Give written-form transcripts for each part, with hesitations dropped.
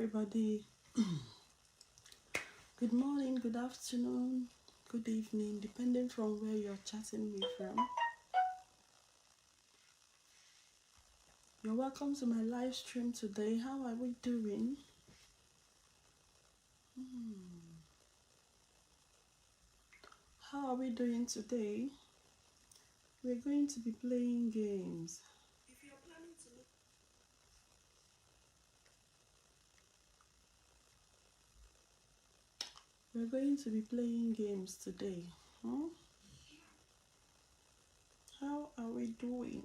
everybody. Good morning, good afternoon, good evening, depending from where you're chatting me from. You're welcome to my live stream today. How are we doing? How are we doing today? We're going to be playing games. We're going to be playing games today. How are we doing?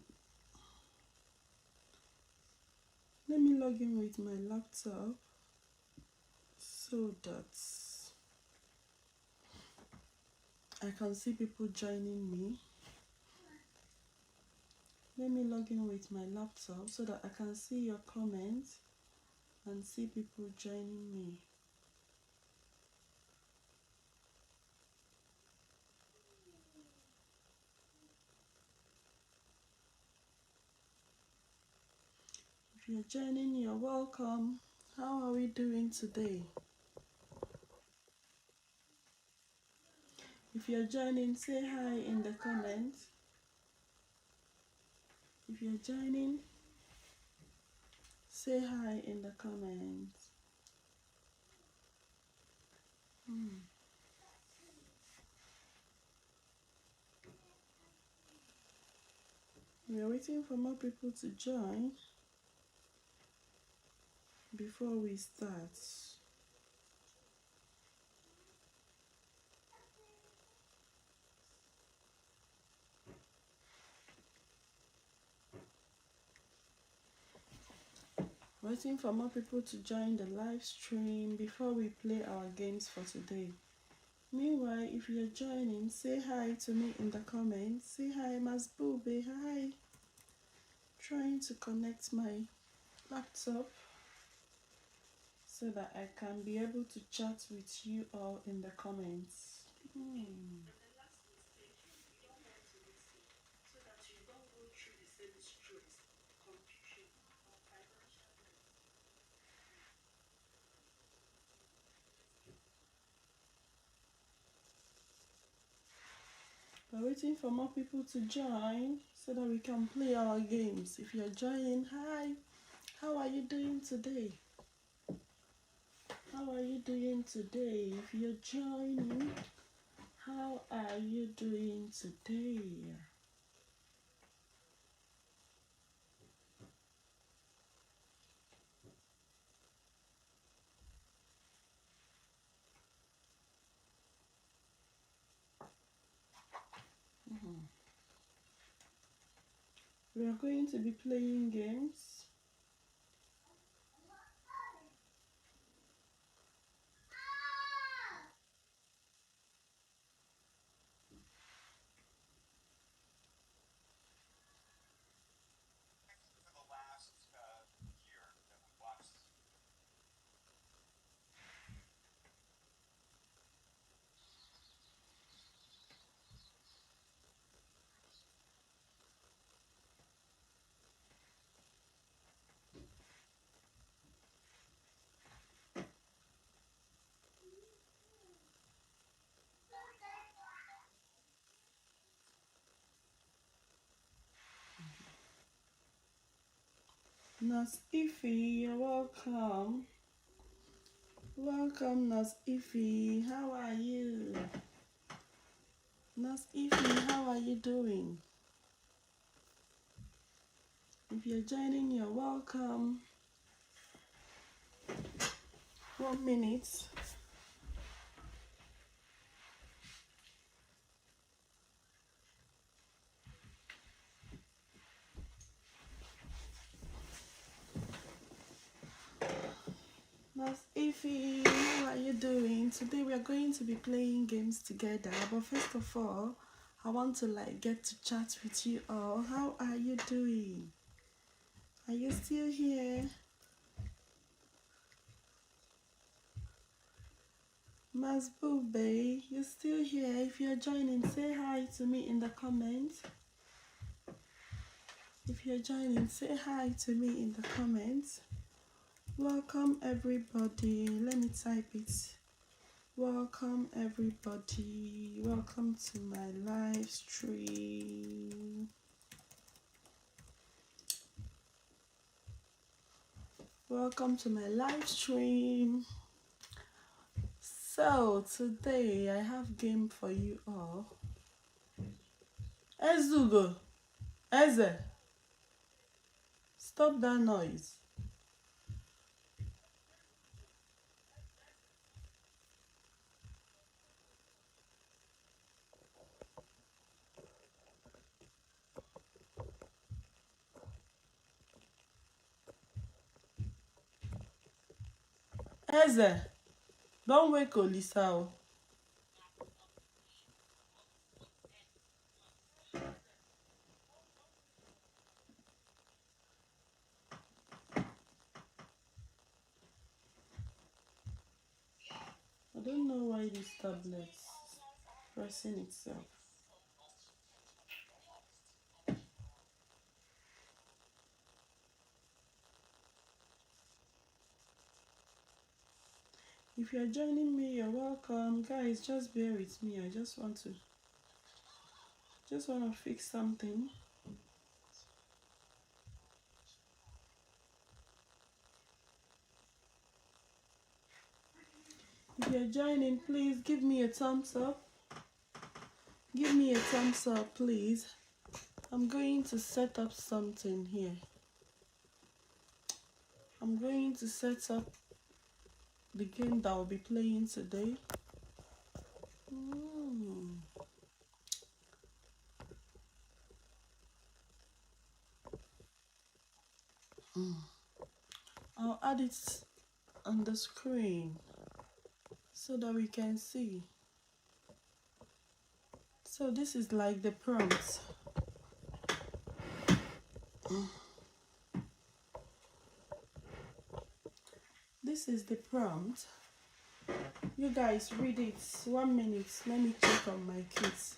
Let me log in with my laptop so that I can see people joining me. Let me log in with my laptop so that I can see your comments and see people joining me. If you're joining, you're welcome. How are we doing today? If you're joining, say hi in the comments. If you're joining, say hi in the comments. We're waiting for more people to join before we start. Waiting for more people to join the live stream before we play our games for today. Meanwhile, if you're joining, say hi to me in the comments. Say hi, Masbube. Hi. Trying to connect my laptop so that I can be able to chat with you all in the comments. We're waiting for more people to join so that we can play our games. If you're joining, hi. How are you doing today? How are you doing today? If you're joining, how are you doing today? We are going to be playing games. Nas Ify, you're welcome. Welcome, Nas Ify. How are you? Nas Ify, how are you doing? If you're joining, you're welcome. 1 minute. Nas Ify, how are you doing? Today we are going to be playing games together. But first of all, I want to get to chat with you all. How are you doing? Are you still here? Masbube, you still here? If you're joining, say hi to me in the comments. If you're joining, say hi to me in the comments. Welcome everybody. Let me type it. Welcome everybody. Welcome to my live stream. Welcome to my live stream. So today I have game for you all. Ezugo, Eze, stop that noise. Eze, don't wake Olisa. I don't know why this tablet's pressing itself. If you're joining me, you're welcome. Guys, just bear with me. I just want to fix something. If you're joining, please give me a thumbs up. Give me a thumbs up, please. I'm going to set up something here. I'm going to set up the game that I'll be playing today. I'll add it on the screen so that we can see. So this is like the prompt. This is the prompt. You guys read it. 1 minute. Let me check on my kids.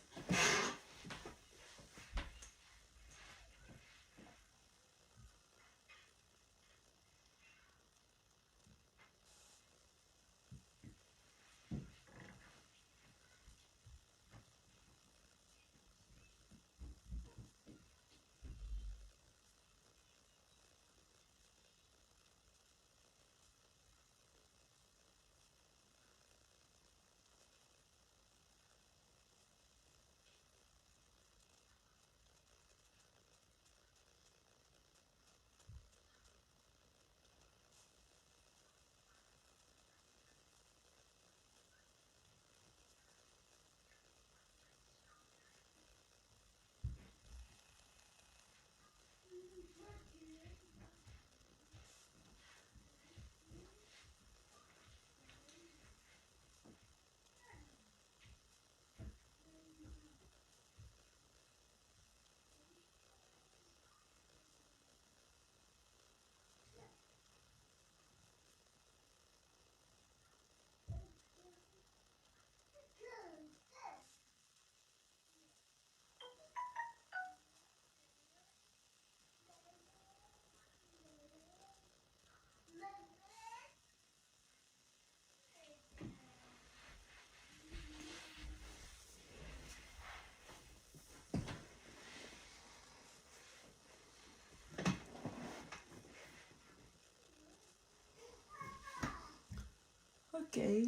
Okay.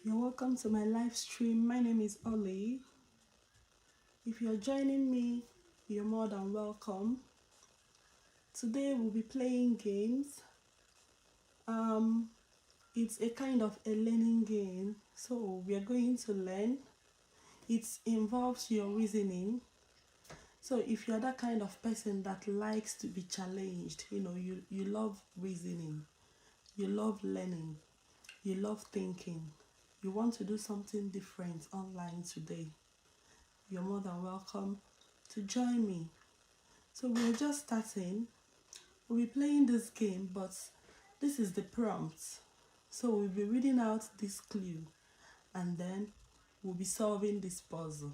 You're welcome to my live stream. My name is Ollie. If you're joining me, you're more than welcome. Today we'll be playing games. It's a kind of a learning game. So we are going to learn. It involves your reasoning. So if you're that kind of person that likes to be challenged, you love reasoning, you love learning, you love thinking, you want to do something different online today, you're more than welcome to join me. So we're just starting. We'll be playing this game, but this is the prompt. So we'll be reading out this clue and then we'll be solving this puzzle.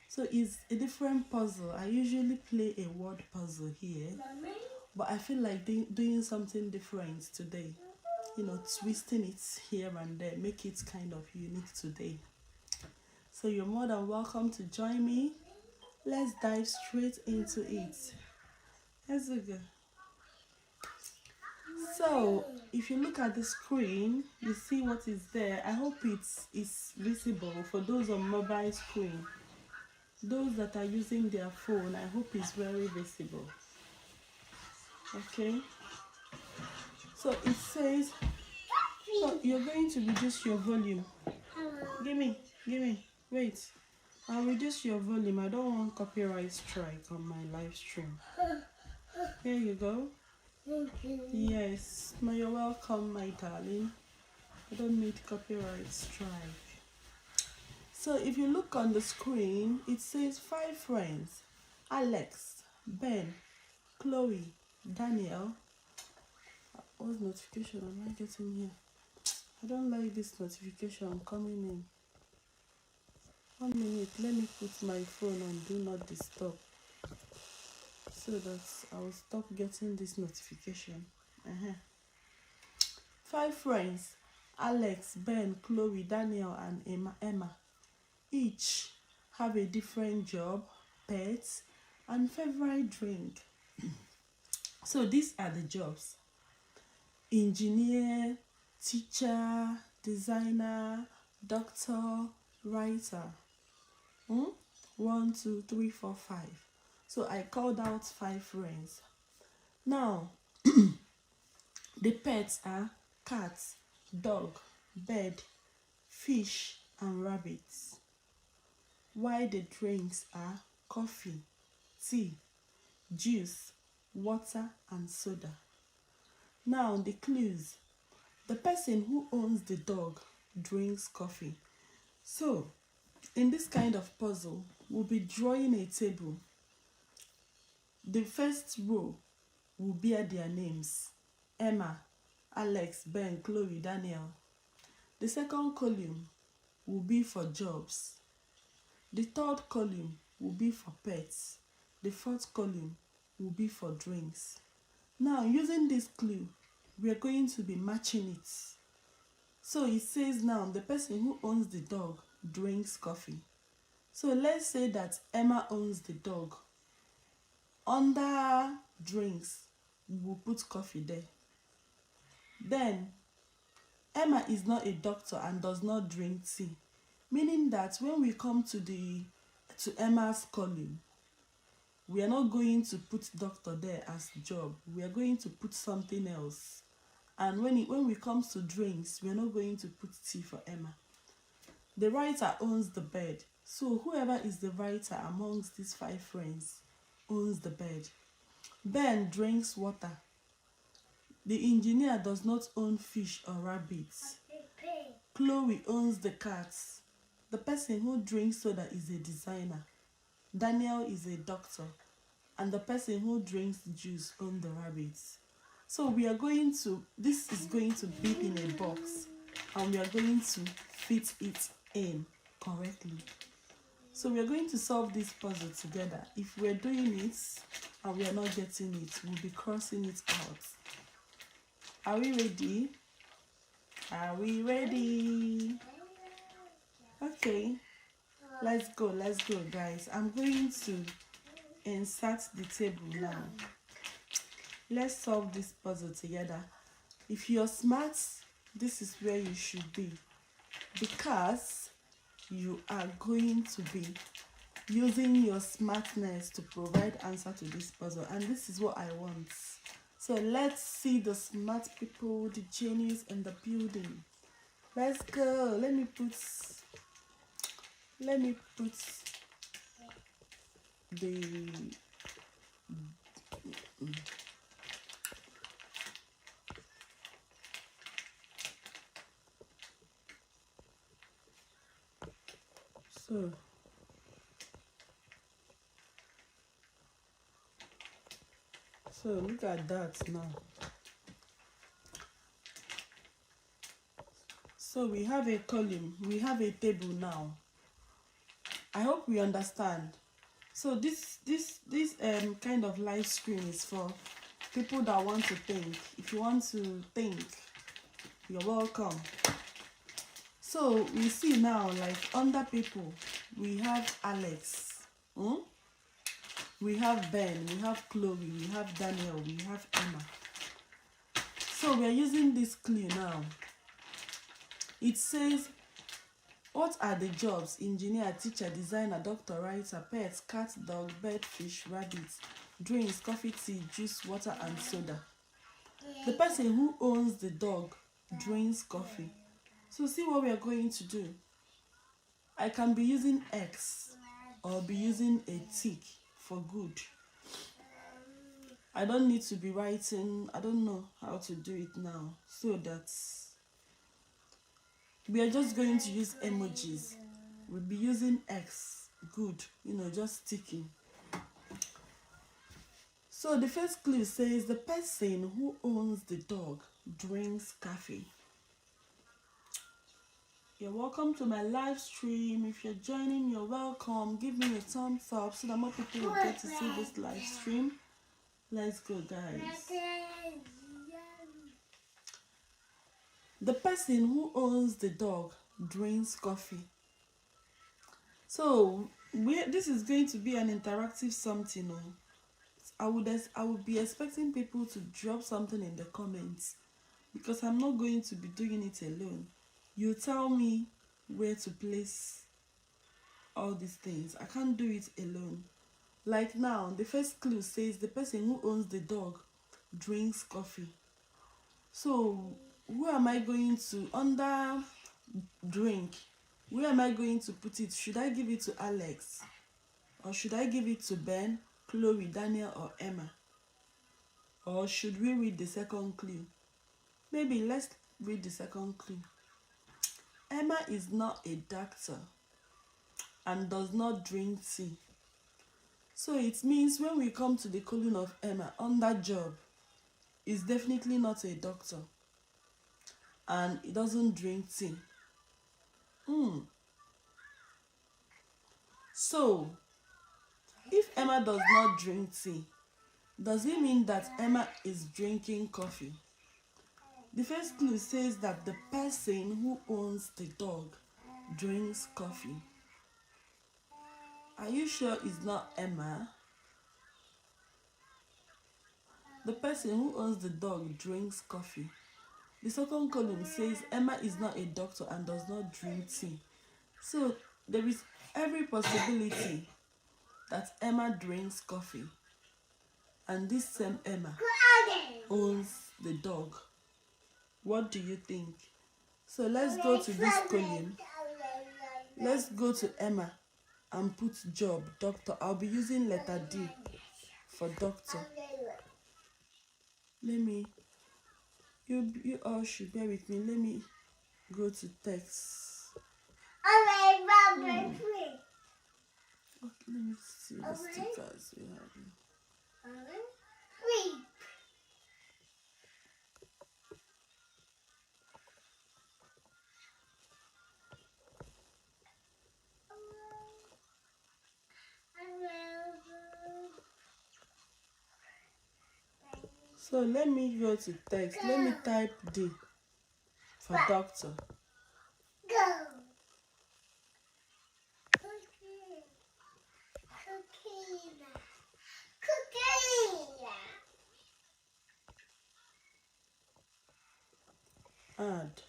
So it's a different puzzle. I usually play a word puzzle here, but I feel like doing something different today. You know, twisting it here and there, make it kind of unique today. So you're more than welcome to join me. Let's dive straight into it. Let's go. So if you look at the screen, you see what is there. I hope it's visible for those on mobile screen. Those that are using their phone, I hope it's very visible. Okay, so it says, so you're going to reduce your volume. Give me, wait. I'll reduce your volume. I don't want copyright strike on my live stream. Here you go. Yes, you're welcome, my darling. I don't need copyright strike. So if you look on the screen, it says 5 friends: Alex, Ben, Chloe, Daniel. What notification am I getting here? I don't like this notification coming in. 1 minute, let me put my phone on do not disturb so that I'll stop getting this notification. 5 friends: Alex, Ben, Chloe, Daniel, and Emma. Each have a different job, pets, and favorite drink. So these are the jobs: engineer, teacher, designer, doctor, writer. 1, 2, 3, 4, 5. So I called out 5 friends. Now the pets are cats, dog, bird, fish, and rabbits. While the drinks are coffee, tea, juice, water, and soda. Now the clues: the person who owns the dog drinks coffee. So in this kind of puzzle, we'll be drawing a table. The first row will bear their names: Emma, Alex, Ben, Chloe, Daniel. The second column will be for jobs. The third column will be for pets. The fourth column will be for drinks. Now, using this clue, we are going to be matching it. So it says now the person who owns the dog drinks coffee. So let's say that Emma owns the dog. Under drinks, we will put coffee there. Then Emma is not a doctor and does not drink tea, meaning that when we come to Emma's column, we are not going to put doctor there as job. We are going to put something else. And when we come to drinks, we are not going to put tea for Emma. The writer owns the bed. So whoever is the writer amongst these 5 friends owns the bed. Ben drinks water. The engineer does not own fish or rabbits. Chloe owns the cats. The person who drinks soda is a designer. Daniel is a doctor. And the person who drinks juice owns the rabbits. So this is going to be in a box. And we are going to fit it in correctly. So we are going to solve this puzzle together. If we are doing it and we are not getting it, we'll be crossing it out. Are we ready? Are we ready? Okay, let's go, guys. I'm going to insert the table now. Let's solve this puzzle together. If you're smart, this is where you should be, because you are going to be using your smartness to provide answer to this puzzle, and this is what I want. So let's see the smart people, the genius in the building. Let's go. Let me put the so look at that now. So we have a column, we have a table now. I hope we understand. So this kind of live stream is for people that want to think. If you want to think, you're welcome. So we see now, like under people, we have Alex, we have Ben, we have Chloe, we have Daniel, we have Emma. So we are using this clue now. It says, what are the jobs? Engineer, teacher, designer, doctor, writer, pets, cat, dog, bird, fish, rabbit, drinks, coffee, tea, juice, water, and soda. The person who owns the dog drinks coffee. So see what we are going to do. I can be using X or be using a tick for good. I don't need to be writing. I don't know how to do it now. So that we are just going to use emojis. We'll be using X. Good. Just ticking. So the first clue says the person who owns the dog drinks coffee. You're welcome to my live stream. If you're joining, you're welcome. Give me a thumbs up so that more people will get to see this live stream. Let's go, guys. The person who owns the dog drinks coffee. So this is going to be an interactive something. I would be expecting people to drop something in the comments, because I'm not going to be doing it alone. You tell me where to place all these things. I can't do it alone. Like now, the first clue says the person who owns the dog drinks coffee. So who am I going to, under drink, where am I going to put it? Should I give it to Alex? Or should I give it to Ben, Chloe, Daniel, or Emma? Or should we read the second clue? Maybe let's read the second clue. Emma is not a doctor and does not drink tea. So it means when we come to the column of Emma, under job, is definitely not a doctor and it doesn't drink tea. So if Emma does not drink tea, does it mean that Emma is drinking coffee? The first clue says that the person who owns the dog drinks coffee. Are you sure it's not Emma? The person who owns the dog drinks coffee. The second column says Emma is not a doctor and does not drink tea. So there is every possibility that Emma drinks coffee. And this same Emma owns the dog. What do you think? So let's go to this column. Let's go to Emma and put job, doctor. I'll be using letter D for doctor. You all should bear with me. Let me go to text. Okay, let me see the stickers we have here. So let me go to text. Let me type D for doctor. Add.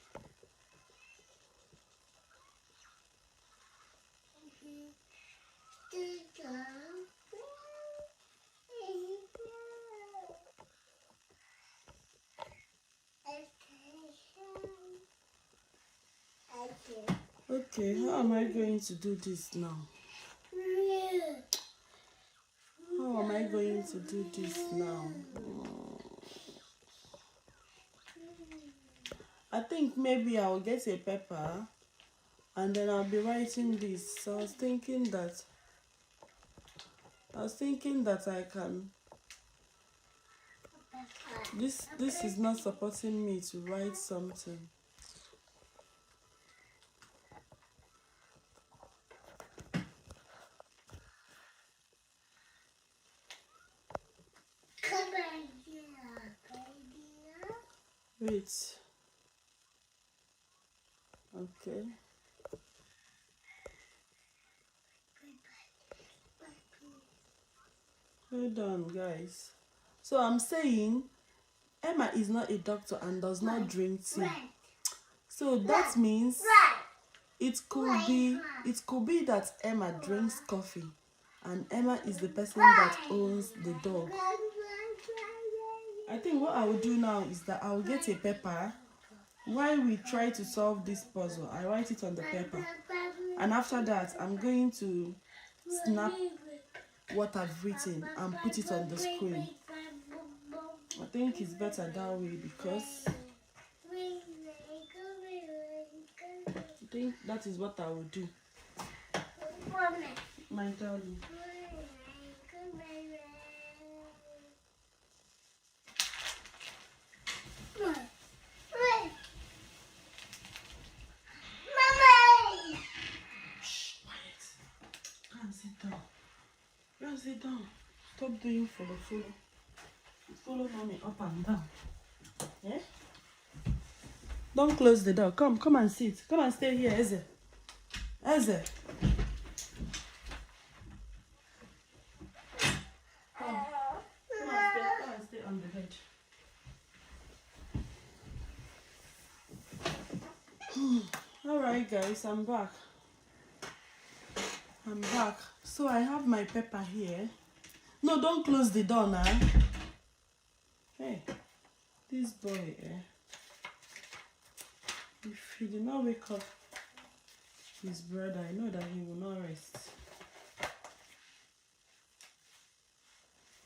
Okay, how am I going to do this now? How am I going to do this now? I think maybe I'll get a paper and then I'll be writing this. So I was thinking that I can. This is not supporting me to write something. bit. Okay. Hold on, guys. So I'm saying Emma is not a doctor and does not drink tea. So that means it could be that Emma drinks coffee and Emma is the person that owns the dog. I think what I will do now is that I will get a paper. While we try to solve this puzzle, I write it on the paper. And after that, I'm going to snap what I've written and put it on the screen. I think it's better that way because I think that is what I will do. My darling. Shh, quiet. Go and sit down. Go and sit down. Stop doing follow. Follow mommy up and down. Eh? Don't close the door. Come and sit. Come and stay here, Eze. Eze. Come and stay on the bed. Alright guys, I'm back. So I have my paper here. No, don't close the door now. Hey, this boy, if he did not wake up his brother, I know that he will not rest.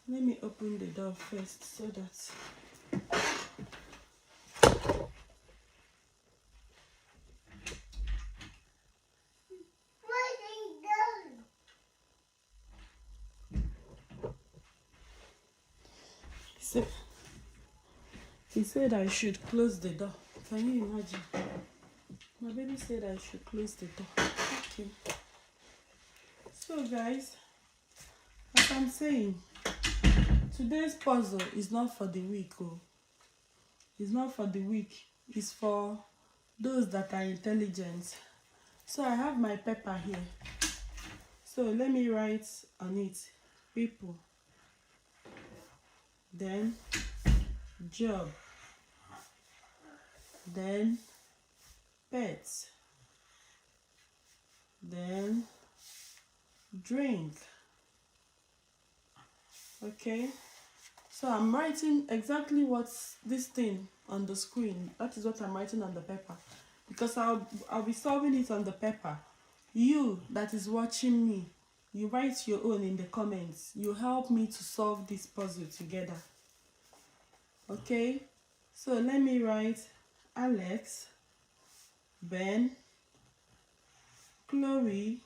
Let me open the door first so that he said I should close the door. Can you imagine? My baby said I should close the door. Okay. So guys, as I'm saying, today's puzzle is not for the weak. It's not for the weak. It's for those that are intelligent. So I have my paper here. So let me write on it people, then job, then pets, then drink. Okay, so I'm writing exactly what's this thing on the screen. That is what I'm writing on the paper, because I'll be solving it on the paper. You that is watching me, you write your own in the comments. You help me to solve this puzzle together. Okay, so let me write Alex, Ben, Chloe,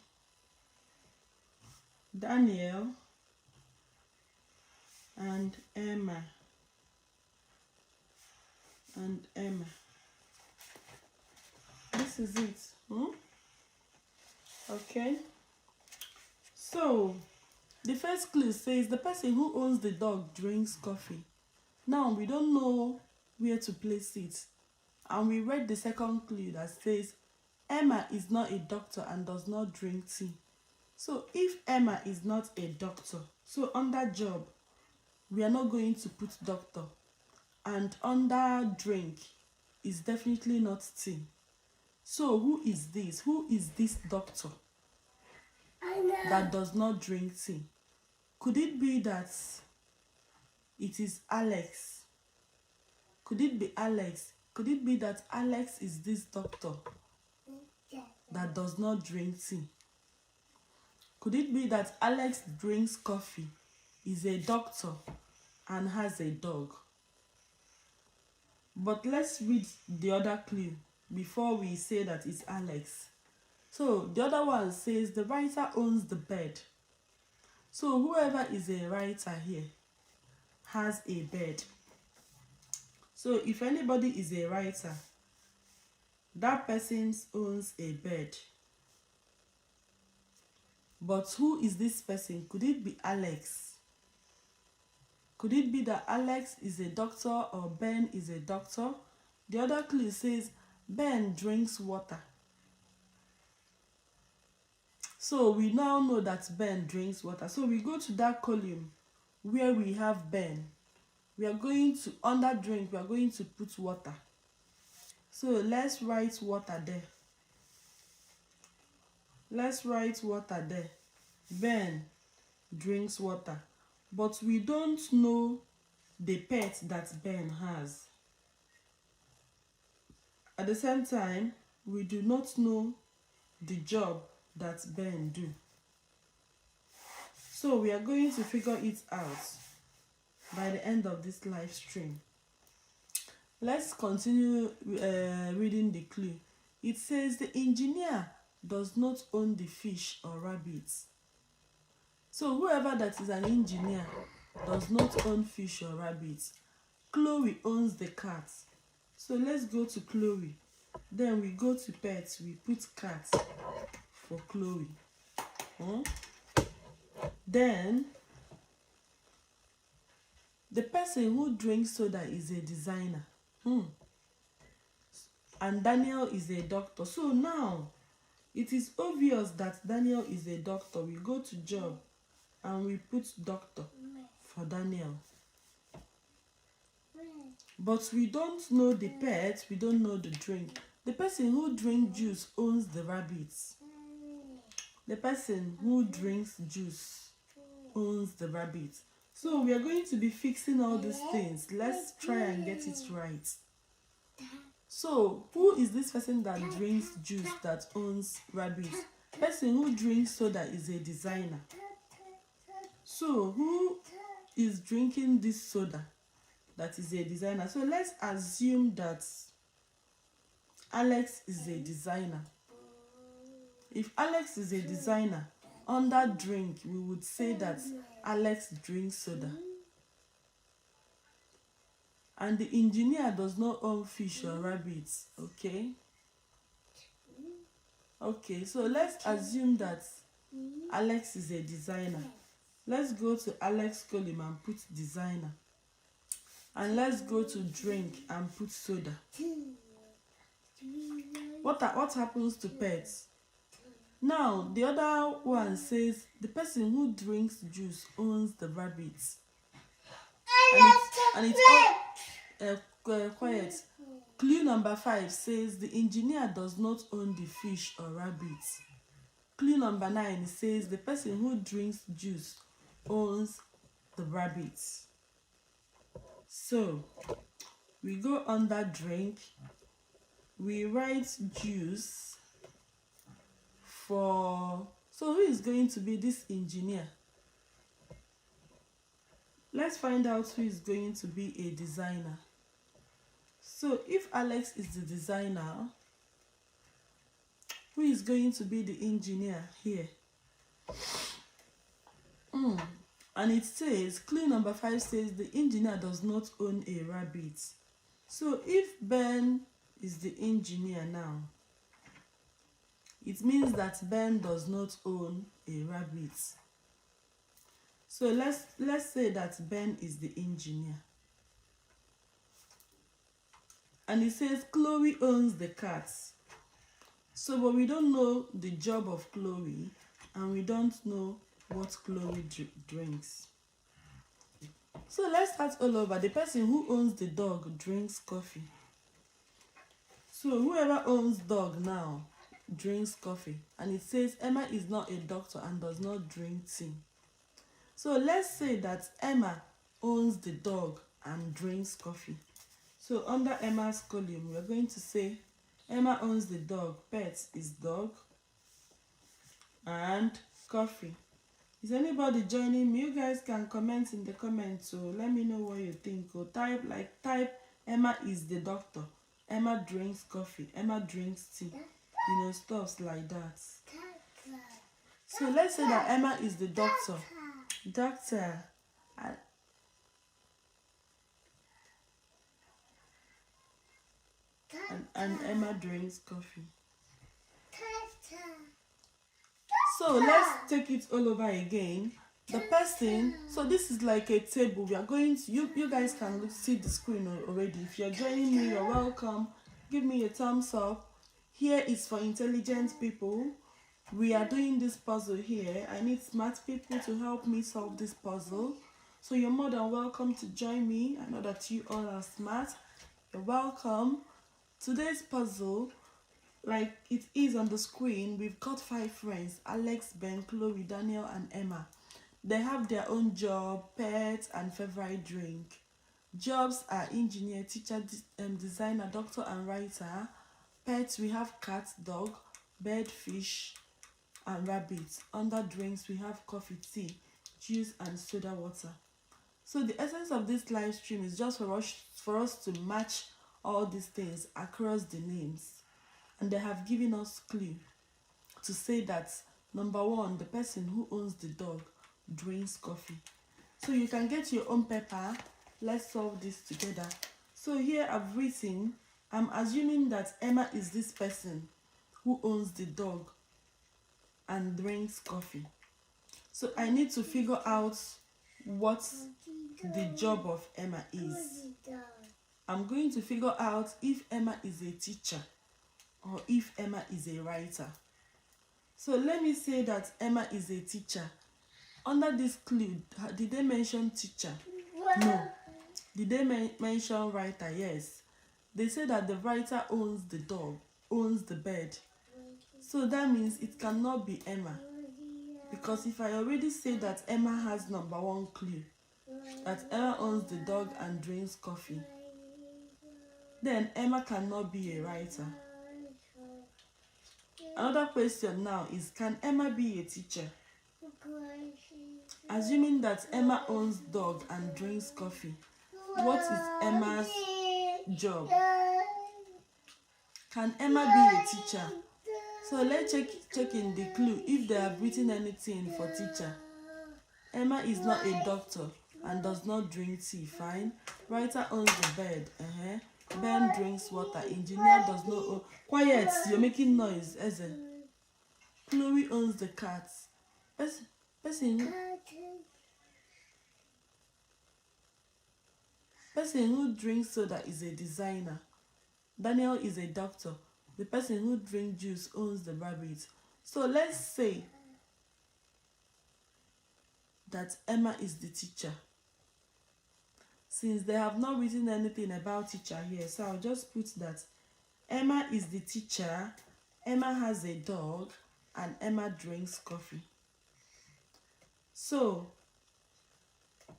Daniel, and Emma. This is it. Okay, so the first clue says the person who owns the dog drinks coffee. Now we don't know where to place it, and we read the second clue that says Emma is not a doctor and does not drink tea. So if Emma is not a doctor, so under job we are not going to put doctor, and under drink is definitely not tea. So who is this? Who is this doctor that does not drink tea? Could it be that it is Alex? Could it be Alex? Could it be that Alex is this doctor that does not drink tea? Could it be that Alex drinks coffee, is a doctor, and has a dog? But let's read the other clue before we say that it's Alex. So the other one says the writer owns the bed. So whoever is a writer here has a bed. So if anybody is a writer, that person owns a bed. But who is this person? Could it be Alex? Could it be that Alex is a doctor or Ben is a doctor The other clue says Ben drinks water. So we now know that Ben drinks water. So we go to that column where we have Ben. We are going to, under drink, we are going to put water. So let's write water there. Let's write water there. Ben drinks water. But we don't know the pet that Ben has. At the same time, we do not know the job that Ben do. So we are going to figure it out by the end of this live stream. Let's continue reading the clue. It says the engineer does not own the fish or rabbits. So whoever that is an engineer does not own fish or rabbits. Chloe owns the cat. So let's go to Chloe. Then we go to pets. We put cat for Chloe. Then the person who drinks soda is a designer. And Daniel is a doctor. So now it is obvious that Daniel is a doctor. We go to job and we put doctor for Daniel. But we don't know the pet, we don't know the drink. The person who drinks juice owns the rabbits. The person who drinks juice owns the rabbits. So we are going to be fixing all these things. Let's try and get it right. So who is this person that drinks juice that owns rabbits? Person who drinks soda is a designer. So who is drinking this soda that is a designer? So let's assume that Alex is a designer. If Alex is a designer, under drink we would say that Alex drinks soda. And the engineer does not own fish or rabbits. Okay, so let's assume that Alex is a designer. Let's go to Alex column and put designer. And let's go to drink and put soda. What happens to pets? Now, the other one says the person who drinks juice owns the rabbits. And it's all quiet. Clue number 5 says the engineer does not own the fish or rabbits. Clue number 9 says the person who drinks juice owns the rabbits. So we go under drink, we write juice for, so who is going to be this engineer? Let's find out who is going to be a designer. So if Alex is the designer, who is going to be the engineer here? And it says, clue number 5 says the engineer does not own a rabbit. So if Ben is the engineer now, it means that Ben does not own a rabbit. So let's say that Ben is the engineer. And it says Chloe owns the cat. So but we don't know the job of Chloe, and we don't know what Chloe drinks. So let's start all over. The person who owns the dog drinks coffee. So whoever owns dog now drinks coffee. And it says Emma is not a doctor and does not drink tea. So let's say that Emma owns the dog and drinks coffee. So under Emma's column, we're going to say Emma owns the dog, pet is dog, and coffee. Is anybody joining me? You guys can comment in the comments, so let me know what you think. Or type Emma is the doctor, Emma drinks coffee, Emma drinks tea, stuffs like that. So let's say that Emma is the doctor, and Emma drinks coffee. So let's take it all over again. The person, so this is like a table. We are going to, you guys can see the screen already. If you're joining me, you're welcome. Give me a thumbs up. Here is for intelligent people. We are doing this puzzle here. I need smart people to help me solve this puzzle. So you're more than welcome to join me. I know that you all are smart. You're welcome. Today's puzzle, like it is on the screen, we've got 5 friends: Alex, Ben, Chloe, Daniel, and Emma. They have their own job, pet, and favorite drink. Jobs are engineer, teacher, designer, doctor, and writer. Pets, we have cat, dog, bird, fish, and rabbit. Under drinks, we have coffee, tea, juice, and soda water. So the essence of this live stream is just for us to match all these things across the names. And they have given us clue to say that number 1, the person who owns the dog drinks coffee. So you can get your own paper. Let's solve this together. So here I've written, I'm assuming that Emma is this person who owns the dog and drinks coffee. So I need to figure out what the job of Emma is. I'm going to figure out if Emma is a teacher or if Emma is a writer. So let me say that Emma is a teacher. Under this clue, did they mention teacher? No. Did they mention writer? Yes. They say that the writer owns the dog, owns the bed. So that means it cannot be Emma. Because if I already say that Emma has number 1 clue, that Emma owns the dog and drinks coffee, then Emma cannot be a writer. Another question now is, can Emma be a teacher? Assuming that Emma owns dog and drinks coffee, what is Emma's job? Can Emma be a teacher? So let's check in the clue if they have written anything for teacher. Emma is not a doctor and does not drink tea. Fine. Writer owns the bed. Ben drinks water. Engineer does not own. Quiet, you're making noise. Eze. Chloe owns the cat. Person who drinks soda is a designer. Daniel is a doctor. The person who drinks juice owns the rabbit. So let's say that Emma is the teacher. Since they have not written anything about teacher here, so I'll just put that Emma is the teacher, Emma has a dog, and Emma drinks coffee. So,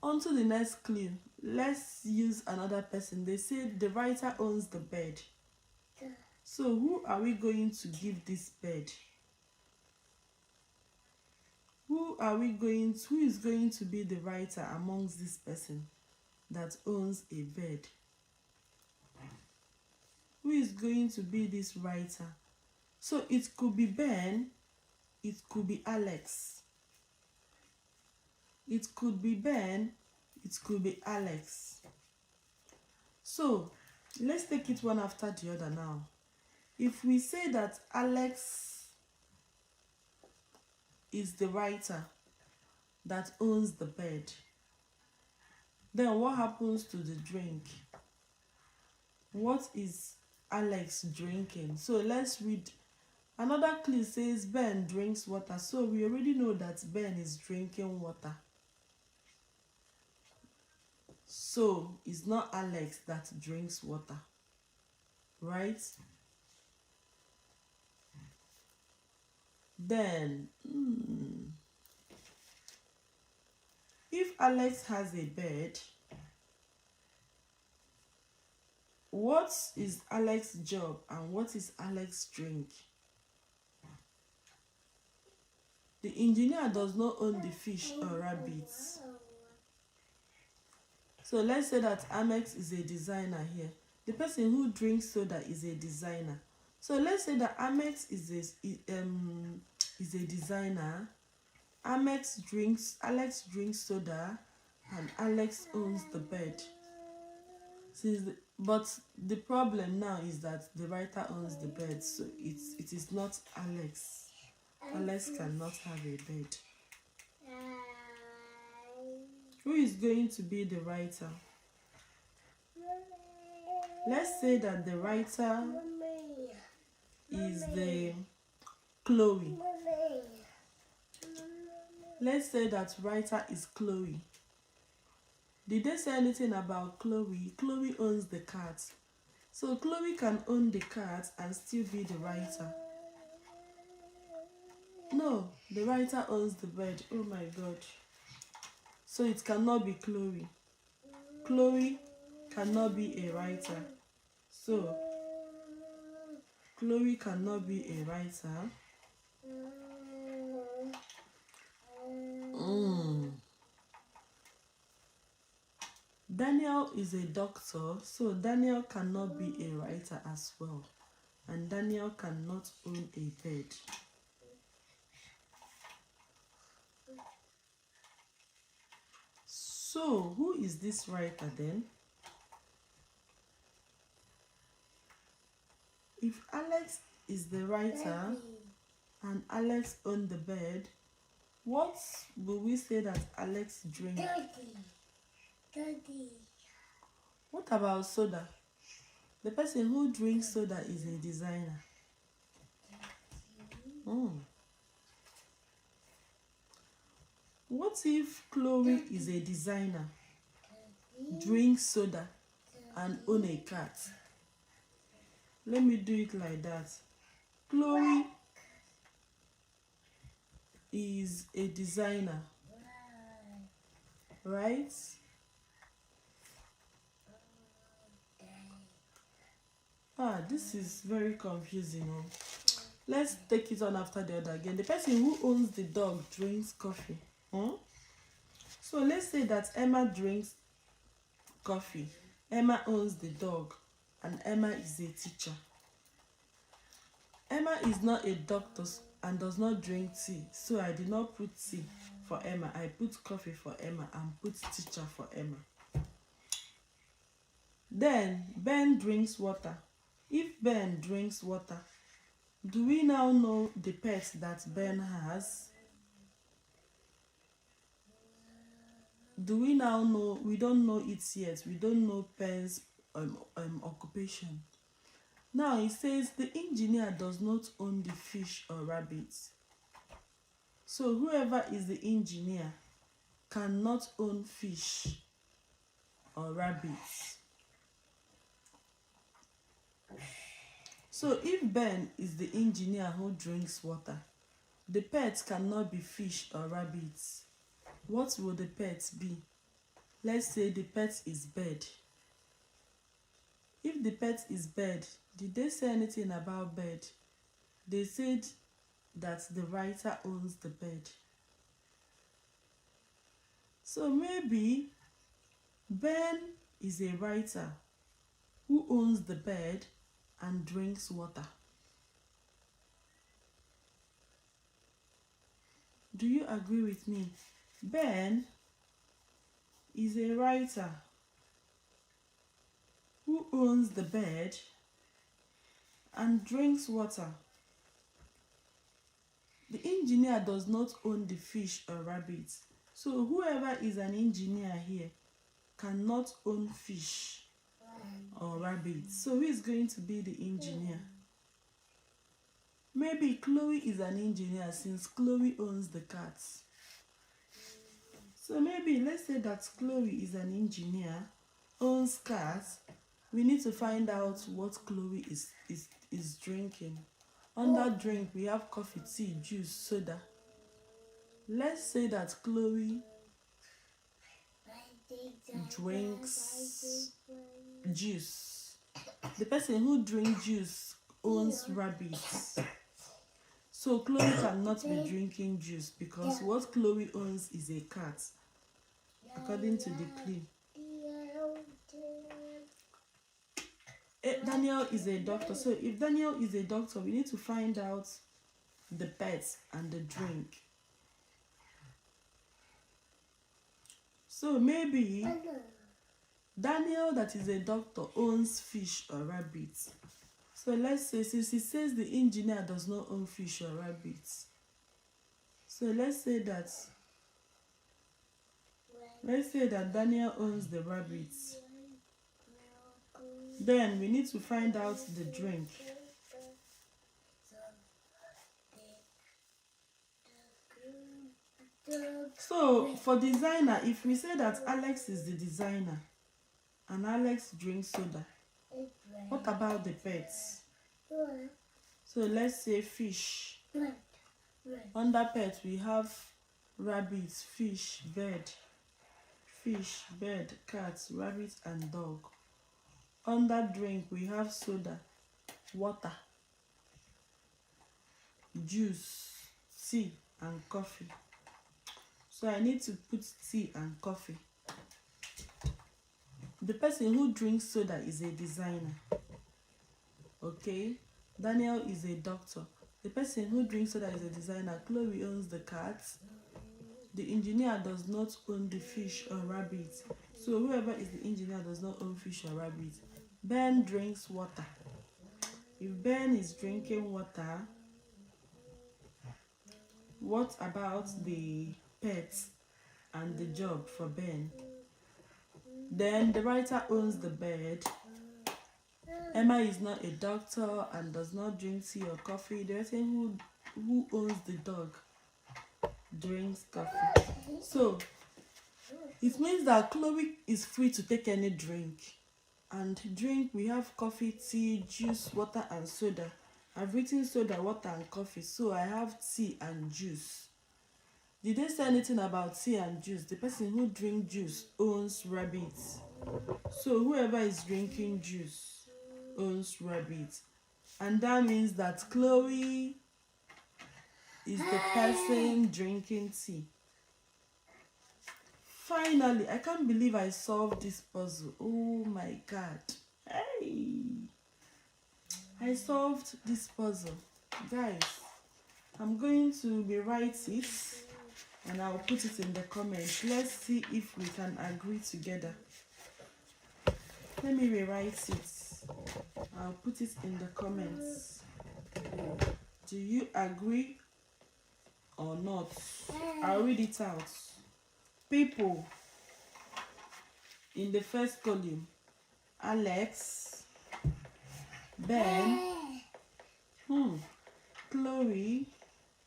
on to the next clue. Let's use another person. They say the writer owns the bed. So, who are we going to give this bed? Who is going to be the writer amongst this person that owns a bed? Who is going to be this writer? So it could be Ben, it could be Alex. It could be Ben, it could be Alex. So let's take it one after the other now. If we say that Alex is the writer that owns the bed, then what happens to the drink? What is Alex drinking? So let's read. Another clue says Ben drinks water. So we already know that Ben is drinking water. So it's not Alex that drinks water, right? Then, if Alex has a bed, what is Alex's job and what is Alex's drink? The engineer does not own the fish or rabbits. So let's say that Alex is a designer here. The person who drinks soda is a designer. So let's say that Alex is a designer. Alex drinks soda, and Alex owns the bed. But the problem now is that the writer owns the bed, so it is not Alex. Alex cannot have a bed. Who is going to be the writer? Let's say that the writer is the Chloe. Let's say that writer is Chloe. Did they say anything about Chloe? Chloe owns the cat. So Chloe can own the cat and still be the writer. No, the writer owns the bird. Oh my God. So it cannot be Chloe. Chloe cannot be a writer. So Chloe cannot be a writer. Daniel is a doctor, so Daniel cannot be a writer as well. And Daniel cannot own a bird. So, who is this writer then? If Alex is the writer and Alex owns the bird, what will we say that Alex drinks? Daddy. What about soda? The person who drinks soda is a designer. What if Chloe is a designer, drinks soda, and own a cat? Let me do it like that. Chloe is a designer, right? This is very confusing. Let's take it on after the other again. The person who owns the dog drinks coffee. So let's say that Emma drinks coffee. Emma owns the dog and Emma is a teacher. Emma is not a doctor and does not drink tea. So I did not put tea for Emma. I put coffee for Emma and put teacher for Emma. Then Ben drinks water. If Ben drinks water, do we now know the pet that Ben has? Do we now know? We don't know it yet. We don't know Ben's occupation. Now it says the engineer does not own the fish or rabbits. So whoever is the engineer cannot own fish or rabbits. So if Ben is the engineer who drinks water, the pet cannot be fish or rabbits. What will the pet be? Let's say the pet is bird. If the pet is bird, did they say anything about bird? They said that the writer owns the bird. So maybe Ben is a writer who owns the bird and drinks water. Do you agree with me? Ben is a writer who owns the bird and drinks water. The engineer does not own the fish or rabbits. So whoever is an engineer here cannot own fish or rabbits. So who is going to be the engineer? Maybe Chloe is an engineer since Chloe owns the cats. So maybe let's say that Chloe is an engineer, owns cats. We need to find out what Chloe is drinking. Under drink, we have coffee, tea, juice, soda. Let's say that Chloe drinks juice. The person who drinks juice owns rabbits. So Chloe cannot be drinking juice because what Chloe owns is a cat, according to the plea. Daniel is a doctor. So if Daniel is a doctor, we need to find out the pets and the drink. So maybe Daniel, that is a doctor, owns fish or rabbits. So let's say, since he says the engineer does not own fish or rabbits, so let's say that Let's say that Daniel owns the rabbits. Then we need to find out the drink. So for designer, if we say that Alex is the designer and Alex drinks soda, what about the pets? So let's say fish. Under pets we have rabbits, fish, bird, cats, rabbit and dog. Under drink we have soda, water, juice, tea and coffee. So I need to put tea and coffee. The person who drinks soda is a designer. Okay? Daniel is a doctor. The person who drinks soda is a designer. Chloe owns the cats. The engineer does not own the fish or rabbit. So whoever is the engineer does not own fish or rabbit. Ben drinks water. If Ben is drinking water, what about the pets and the job for Ben? Then the writer owns the bird. Emma is not a doctor and does not drink tea or coffee. The person who owns the dog drinks coffee. So it means that Chloe is free to take any drink. And drink, we have coffee, tea, juice, water and soda. I've written soda, water and coffee, so I have tea and juice. Did they say anything about tea and juice? The person who drinks juice owns rabbits. So whoever is drinking juice owns rabbits. And that means that Chloe is the person drinking tea. Finally, I can't believe I solved this puzzle. Oh my god. Hey! I solved this puzzle. Guys, I'm going to rewrite it and I'll put it in the comments. Let's see if we can agree together. Let me rewrite it. I'll put it in the comments. Do you agree or not? I'll read it out. People in the first column: Alex, Ben, Chloe.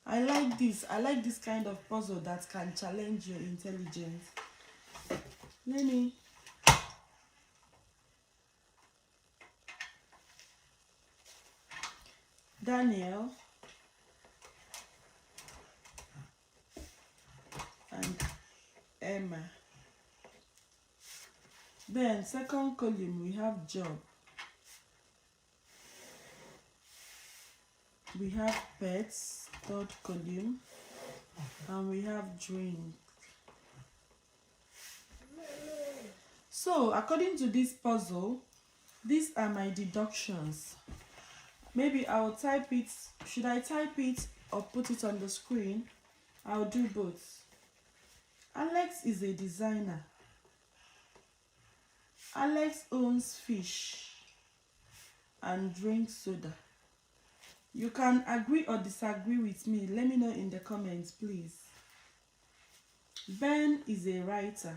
I like this. I like this kind of puzzle that can challenge your intelligence. Let me Daniel and Emma. Then second column we have job. We have pets, third column, and we have drink. So according to this puzzle, these are my deductions. Maybe I'll type it. Should I type it or put it on the screen? I'll do both. Alex is a designer. Alex owns fish and drinks soda. You can agree or disagree with me. Let me know in the comments, please. Ben is a writer.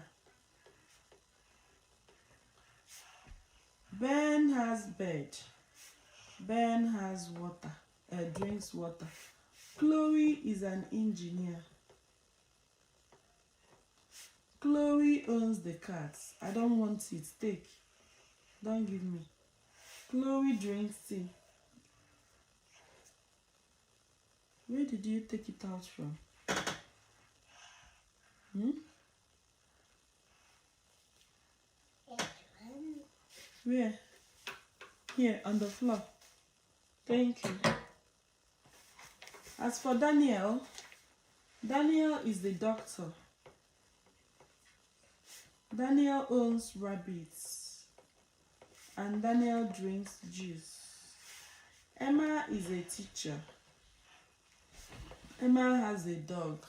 Ben has bed. Ben has water. Drinks water. Chloe is an engineer. Chloe owns the cats. I don't want it. Take. Don't give me. Chloe drinks tea. Where did you take it out from? Where? Here, on the floor. Thank you. As for Daniel, Daniel is the doctor. Daniel owns rabbits. And Daniel drinks juice. Emma is a teacher. Emma has a dog.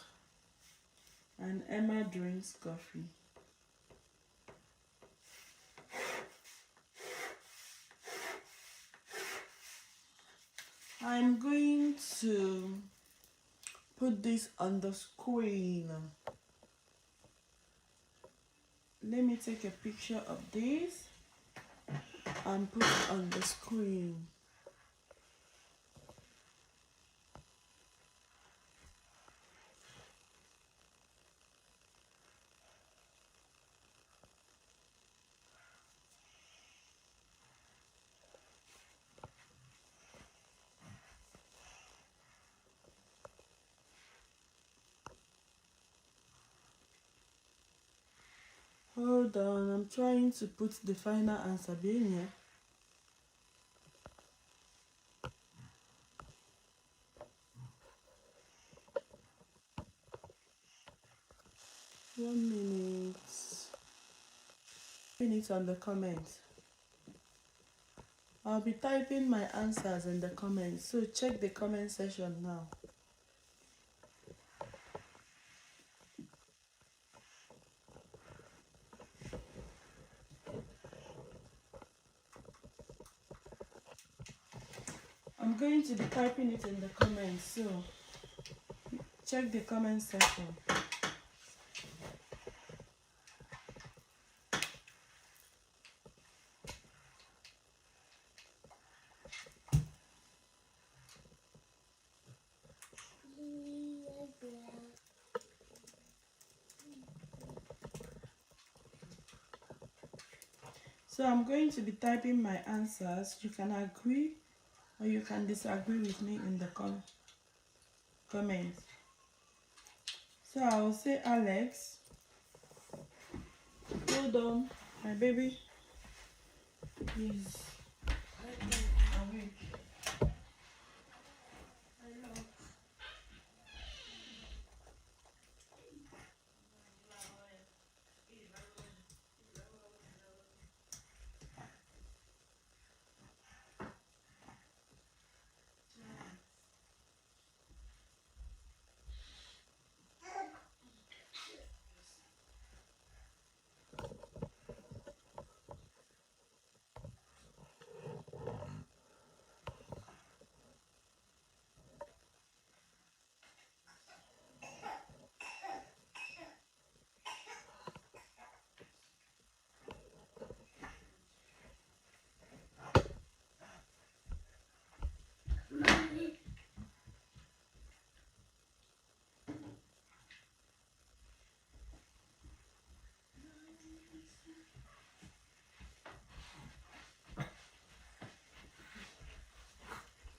And Emma drinks coffee. I'm going to put this on the screen. let me take a picture of this and put it on the screen. Hold on, I'm trying to put the final answer in here. One minute. Minute on the comments. I'll be typing my answers in the comments, so check the comment section now. I'm going to be typing it in the comments, so check the comment section. So I'm going to be typing my answers. You can agree or you can disagree with me in the comments. So I will say Alex. Hold on, my baby is awake.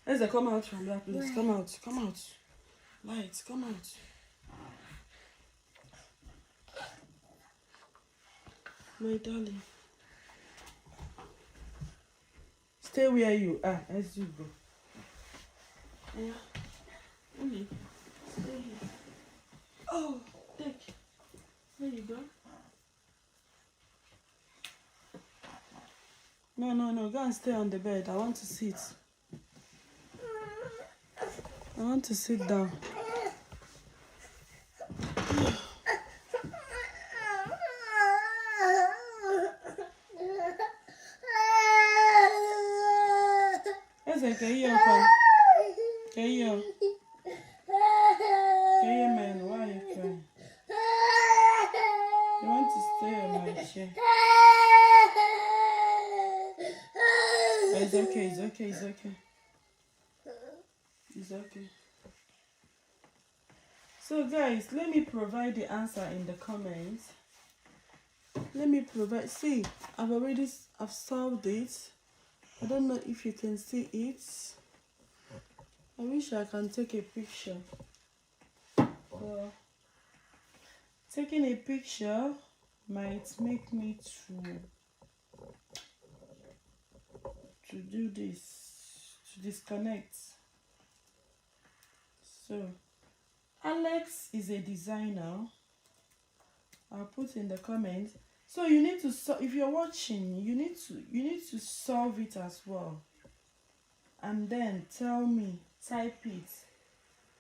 Let's come out from that place. Come out, come out. Lights, come out. My darling. Stay where you are as you go. Yeah. Stay here. Oh, take. There you go. No. Go and stay on the bed. I want to sit. I want to sit down. Man, why are you crying? You want to stay on my chair? It's okay. It's okay. So guys, let me provide the answer in the comments. See, I've solved it. I don't know if you can see it. I wish I can take a picture. Taking a picture might make me to do this, to disconnect. So Alex is a designer. I'll put in the comments. So you need to, if you're watching, you need to solve it as well. And then tell me, type it.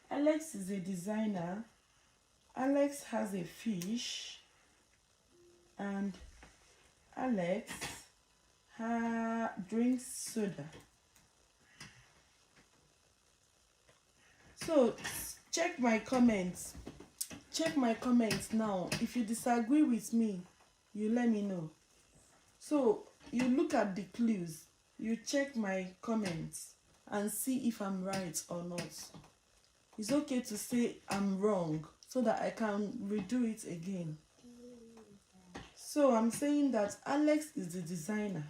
Alex is a designer. Alex has a fish. And Alex drinks soda. So check my comments now. If you disagree with me, you let me know. So you look at the clues, you check my comments and see if I'm right or not. It's okay to say I'm wrong so that I can redo it again. So I'm saying that Alex is the designer.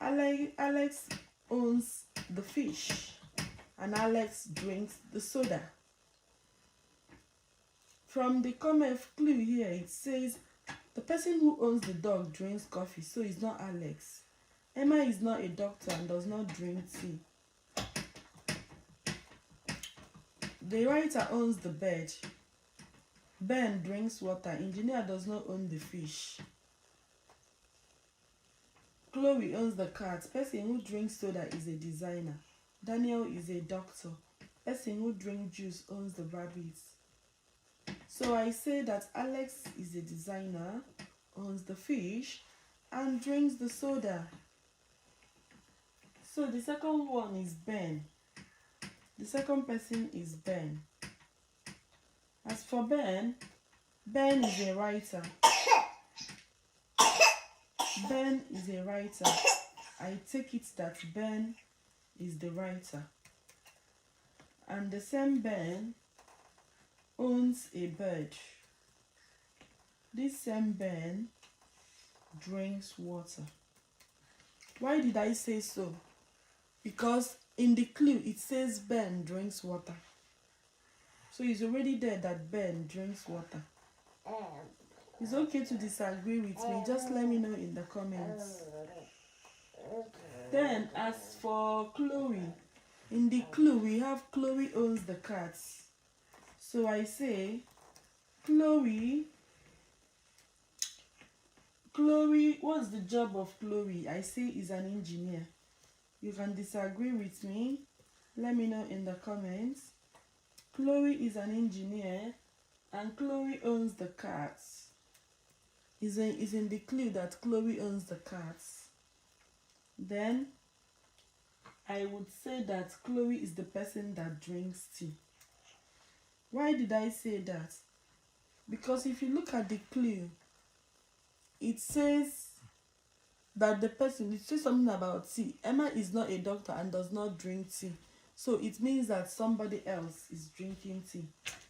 Alex owns the fish and Alex drinks the soda. From the comment clue here, it says the person who owns the dog drinks coffee, so it's not Alex. Emma is not a doctor and does not drink tea. The writer owns the bird. Ben drinks water. Engineer does not own the fish. Chloe owns the cat. Person who drinks soda is a designer. Daniel is a doctor. Person who drinks juice owns the rabbits. So I say that Alex is a designer, owns the fish, and drinks the soda. So the second one is Ben. The second person is Ben. As for Ben, Ben is a writer. Ben is a writer. I take it that Ben is the writer. And the same Ben owns a bird. This same Ben drinks water. Why did I say so? Because in the clue it says Ben drinks water. So it's already there that Ben drinks water. It's okay to disagree with me. Just let me know in the comments. Then as for Chloe, in the clue we have Chloe owns the cats. So I say Chloe, what's the job of Chloe? I say is an engineer. You can disagree with me. Let me know in the comments. Chloe is an engineer and Chloe owns the cats. Is in the clue that Chloe owns the cats. Then I would say that Chloe is the person that drinks tea. Why did I say that? Because if you look at the clue, it says that the person, it says something about tea. Emma is not a doctor and does not drink tea. So it means that somebody else is drinking tea.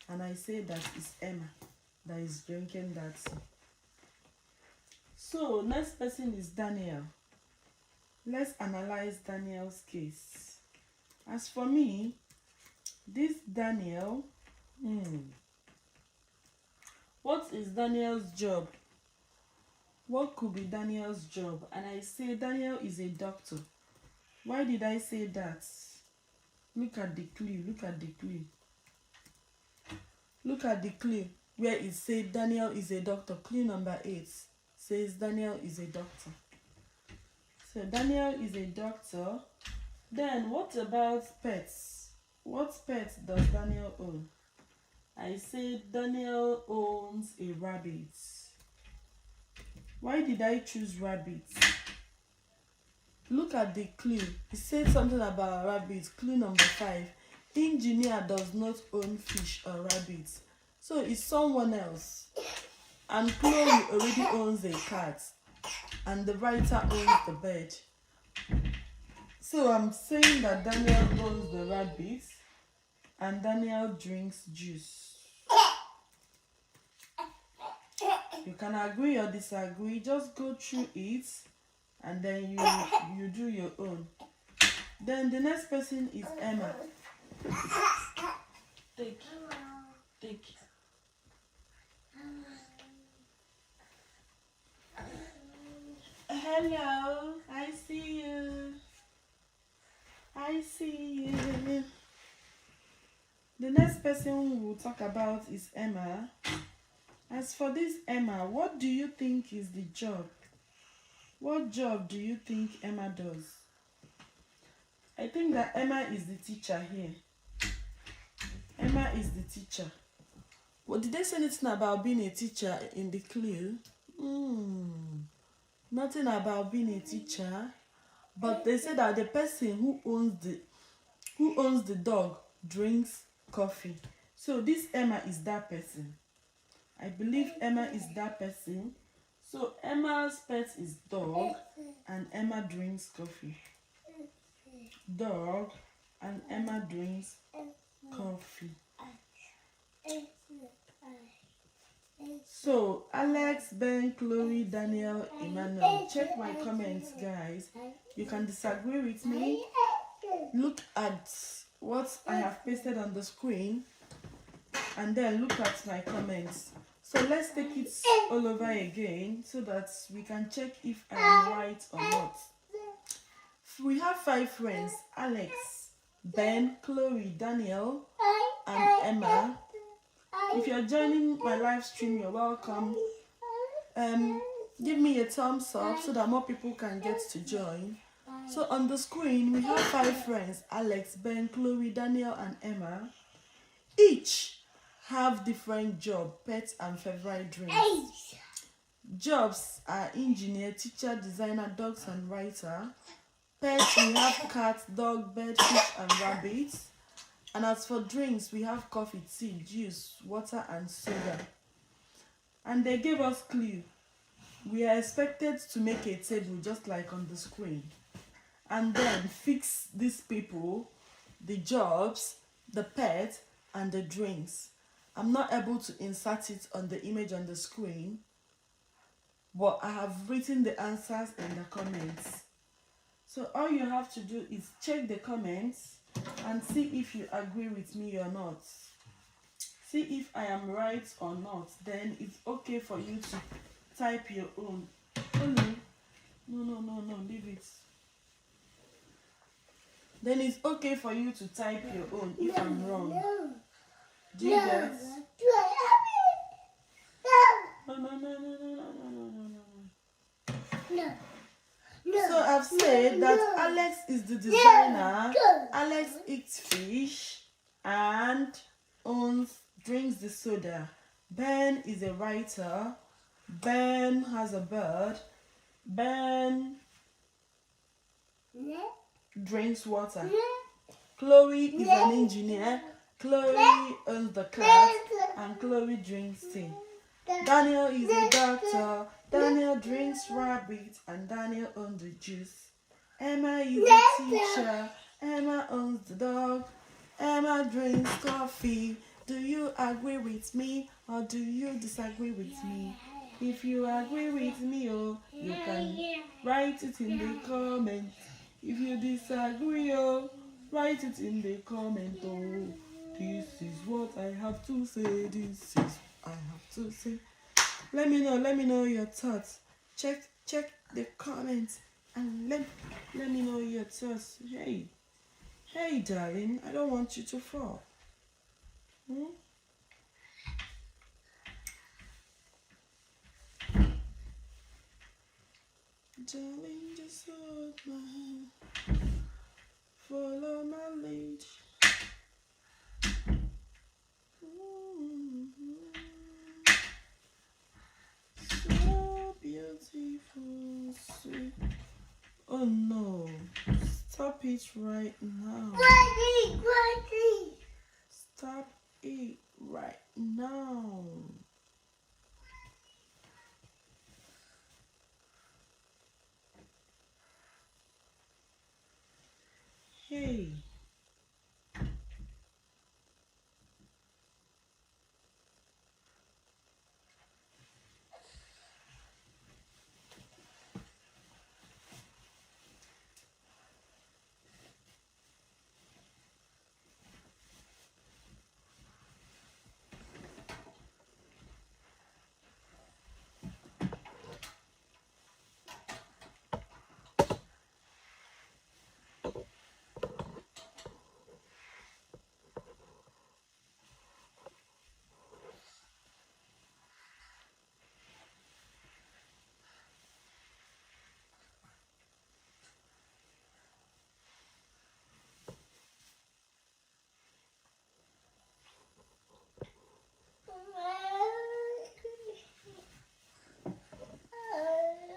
And I say that it's Emma that is drinking that tea. So next person is Daniel. Let's analyze Daniel's case. As for me, this Daniel, what is Daniel's job? What could be Daniel's job? And I say Daniel is a doctor. Why did I say that? Look at the clue. Look at the clue. Look at the clue where it said Daniel is a doctor. Clue number 8 says Daniel is a doctor. So Daniel is a doctor. Then what about pets? What pets does Daniel own? I say Daniel owns a rabbit. Why did I choose rabbits? Look at the clue. It said something about rabbits. Clue number 5. Engineer does not own fish or rabbits. So it's someone else. And Chloe already owns a cat. And the writer owns the bird. So I'm saying that Daniel owns the rabbit. And Daniel drinks juice. You can agree or disagree. Just go through it. And then you do your own. Then the next person is Emma. Take. Hello, I see you. The next person we will talk about is Emma. As for this Emma, what do you think is the job? What job do you think Emma does? I think that Emma is the teacher here. Emma is the teacher. What did they say anything about being a teacher in the clue? Nothing about being a teacher. But they said that the person who owns the dog drinks coffee. So this Emma is that person. I believe Emma is that person. So Emma's pet is dog and Emma drinks coffee. Dog and Emma drinks coffee. So Alex, Ben, Chloe, Daniel, Emmanuel. Check my comments, guys. You can disagree with me. Look at what I have pasted on the screen and then look at my comments. So let's take it all over again so that we can check if I am right or not. We have 5 friends: Alex, Ben, Chloe, Daniel, and Emma. If you're joining my live stream, you're welcome. Give me a thumbs up so that more people can get to join. So on the screen, we have 5 friends: Alex, Ben, Chloe, Daniel, and Emma. Each have different job, pets, and favorite drinks. Jobs are engineer, teacher, designer, dogs, and writer. Pets, we have cat, dog, bird, fish, and rabbits. And as for drinks, we have coffee, tea, juice, water, and soda. And they gave us clue. We are expected to make a table just like on the screen. And then fix these people, the jobs, the pet, and the drinks. I'm not able to insert it on the image on the screen, but I have written the answers in the comments. So all you have to do is check the comments and see if you agree with me or not. See if I am right or not. Then it's okay for you to type your own. Oh no, leave it. Then it's okay for you to type your own if I'm wrong. Do you get? No. So I've said that Alex is the designer. Alex eats fish and drinks the soda. Ben is a writer. Ben has a bird. Ben drinks water. Chloe is an engineer. Chloe owns the cat and Chloe drinks tea. Daniel is a doctor. Daniel drinks rabbit and Daniel owns the juice. Emma is a teacher. Emma owns the dog. Emma drinks coffee. Do you agree with me or do you disagree with me? If you agree with me, you can write it in the comments. If you disagree, write it in the comments. This is what I have to say. This is I have to say. Let me know your thoughts. Check the comments and let me know your thoughts. Hey darling, I don't want you to fall. Darling, just hold my hand. Follow my lead. So beautiful, sweet. Oh no, stop it right now. Stop it right now. Hey.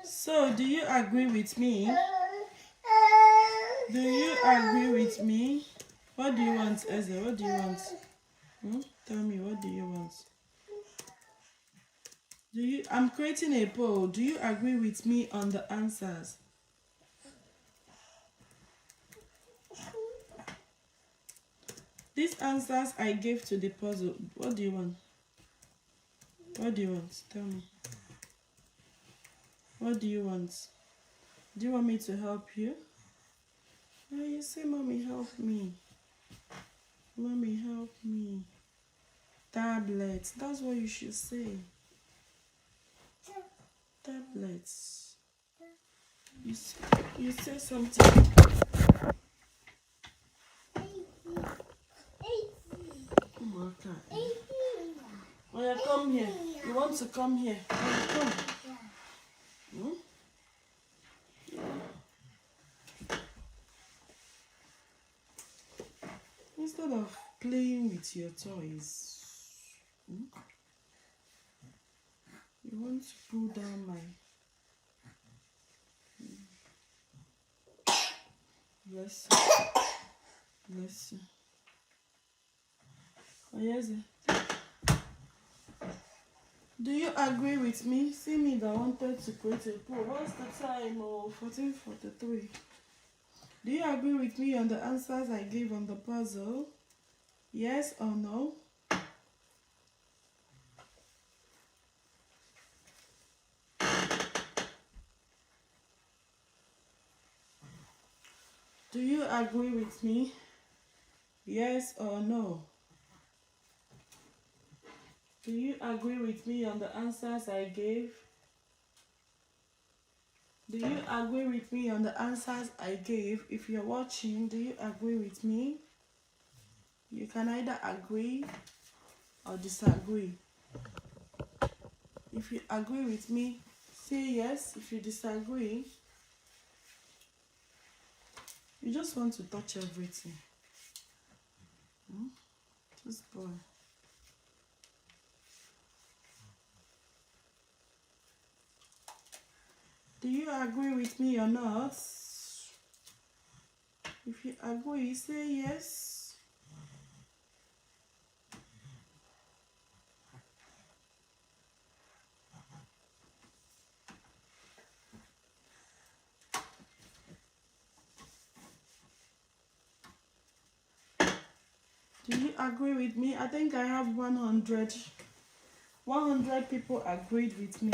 So, do you agree with me? Do you agree with me? What do you want, Eze? What do you want? Tell me, what do you want? I'm creating a poll. Do you agree with me on the answers? These answers I gave to the puzzle. What do you want? What do you want? Tell me. What do you want? Do you want me to help you? Oh, you say, Mommy, help me. Mommy, help me. Tablets. That's what you should say. Tablets. You say something. Oh, yeah, come here. You want to come here? Oh, come. Hmm? Instead of playing with your toys, you want to pull down my... Bless you. Bless you. Oh, yes. Do you agree with me? See me that wanted to create a poll. What's the time? Oh, 14:43. Do you agree with me on the answers I gave on the puzzle? Yes or no? Do you agree with me? Yes or no? Do you agree with me on the answers I gave? Do you agree with me on the answers I gave? If you're watching, do you agree with me? You can either agree or disagree. If you agree with me, say yes. If you disagree, you just want to touch everything. This boy. Do you agree with me or not? If you agree, say yes. Do you agree with me? I think I have 100. 100 people agreed with me.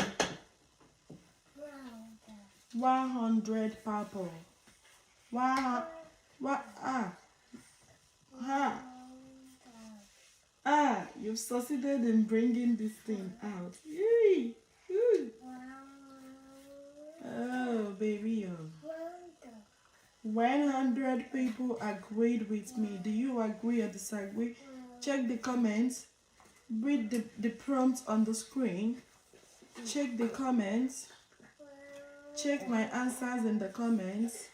100 people. You've succeeded in bringing this thing out. Yay! Oh, baby. 100 people agreed with me. Do you agree or disagree? Check the comments. Read the prompt on the screen. Check the comments. Check my answers in the comments.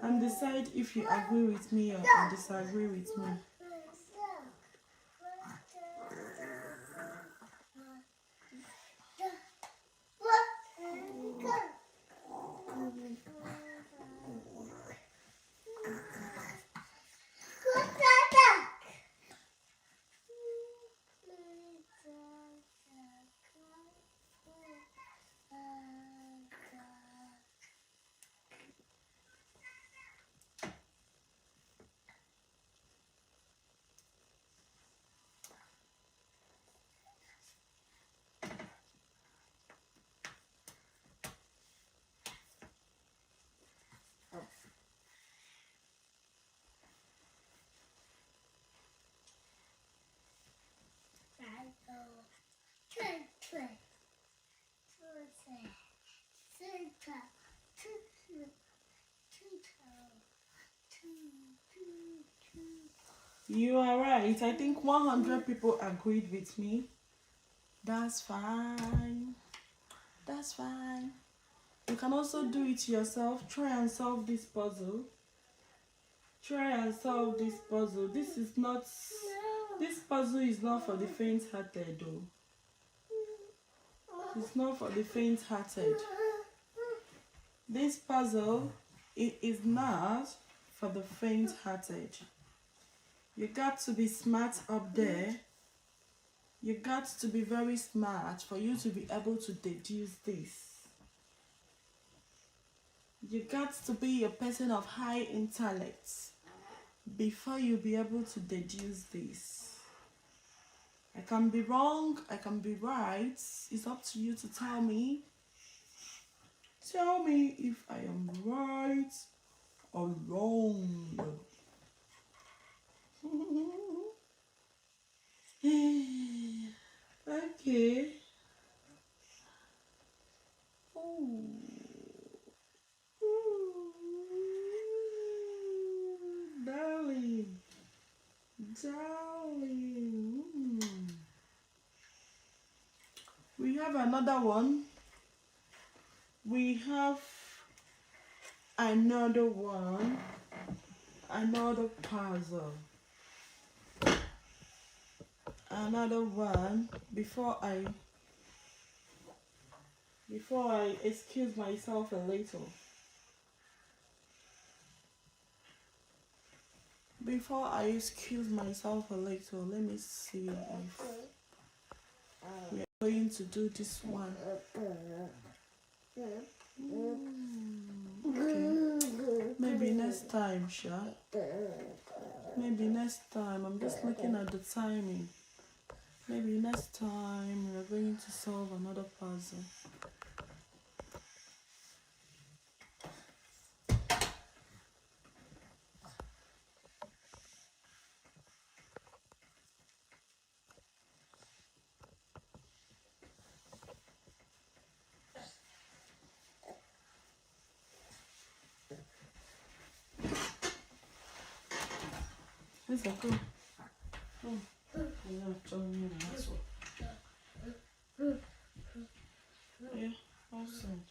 And decide if you agree with me or disagree with me. You are right. I think 100 people agreed with me. That's fine. That's fine. You can also do it yourself. Try and solve this puzzle. Try and solve this puzzle. This puzzle is not for the faint-hearted though. It's not for the faint-hearted. This puzzle, it is not for the faint-hearted. You got to be smart up there You got to be very smart for you to be able to deduce this. You got to be a person of high intellect before you be able to deduce this. I can be wrong, I can be right. It's up to you to tell me. Tell me if I am right or wrong. Okay. Ooh. Darling. Darling. We have another one. We have another one. Another puzzle. Another one. Before I excuse myself a little. Before I excuse myself a little, let me see if we are going to do this one. Okay. Maybe next time, Sha. Maybe next time. I'm just looking at the timing. Maybe next time we are going to solve another puzzle. Where's that go? Oh, yeah, join me in that one. Yeah, awesome.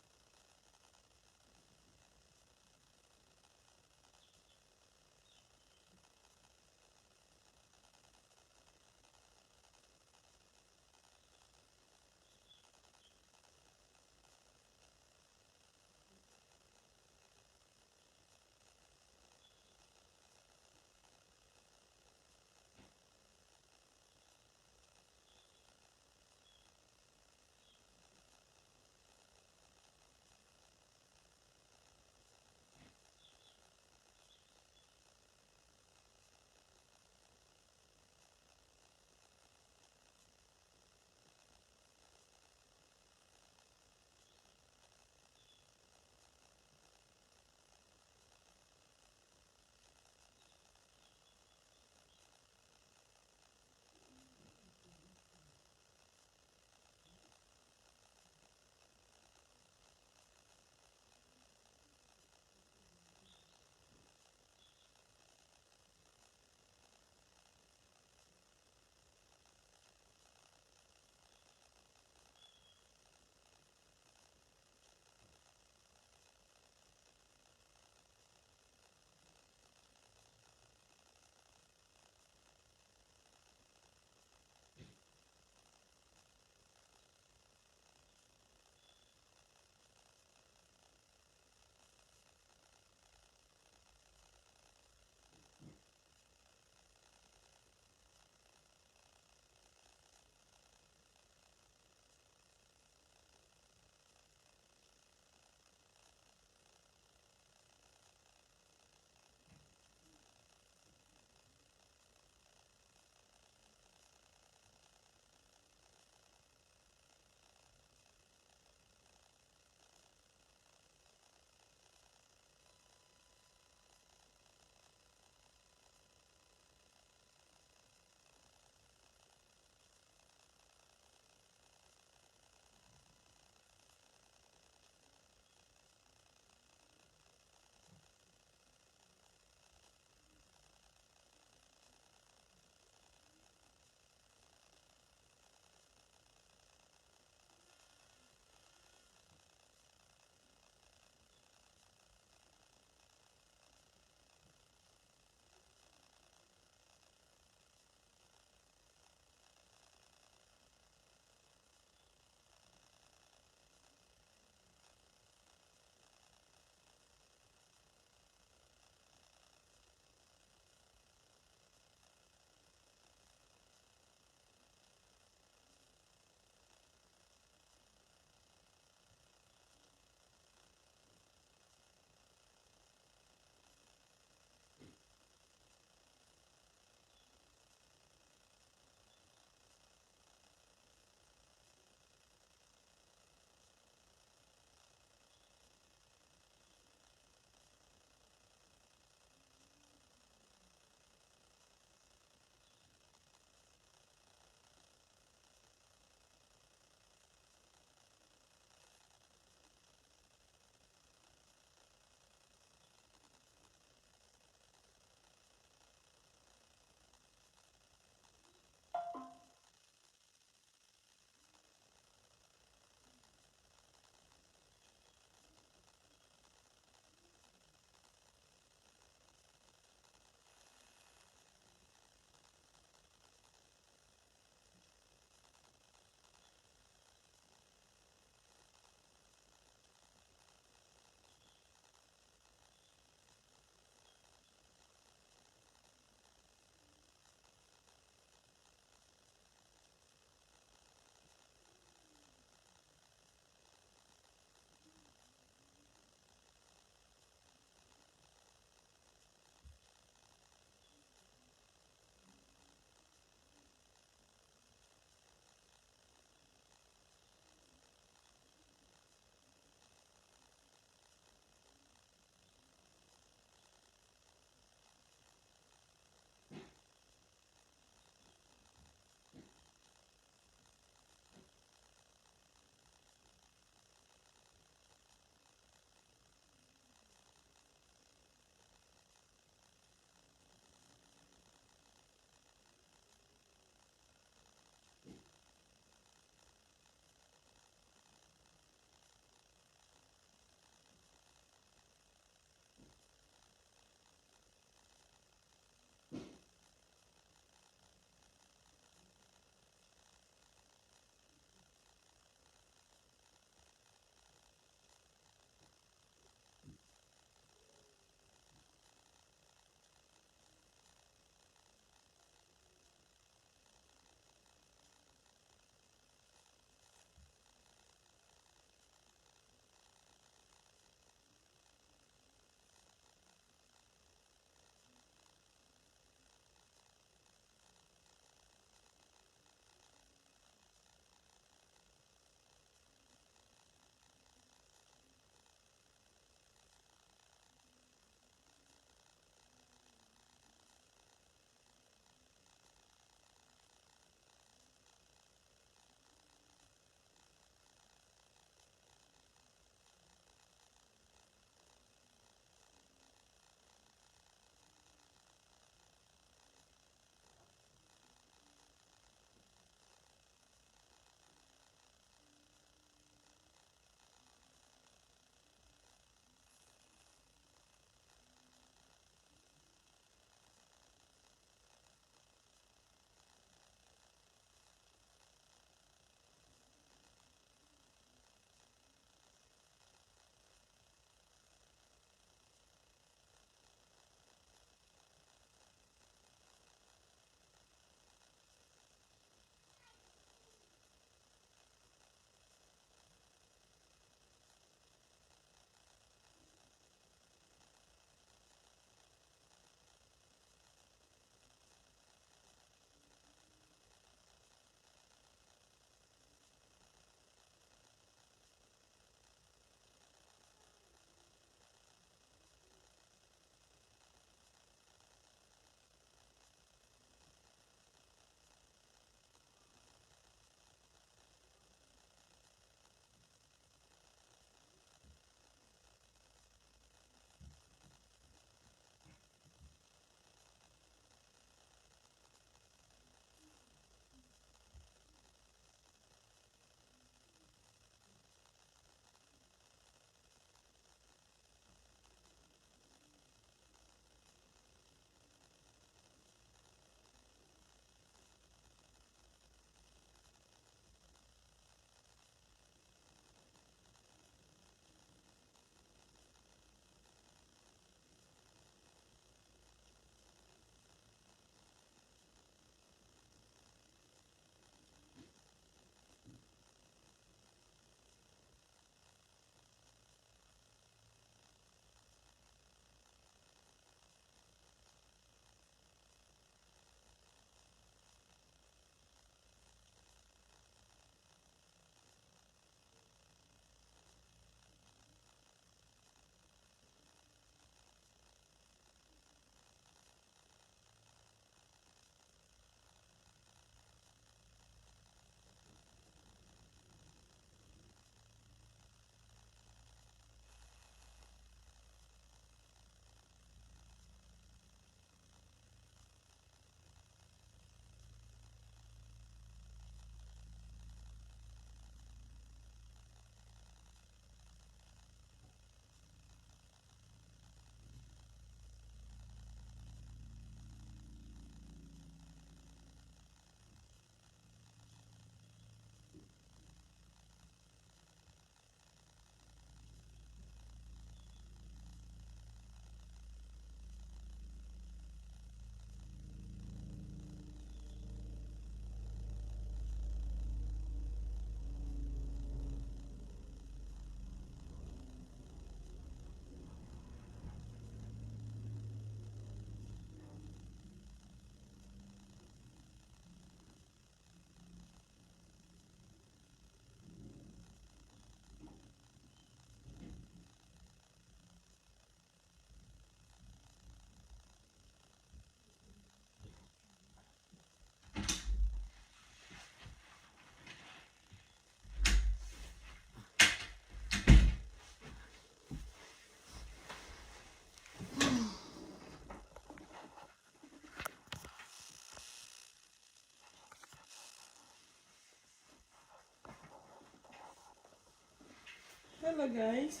Hello guys,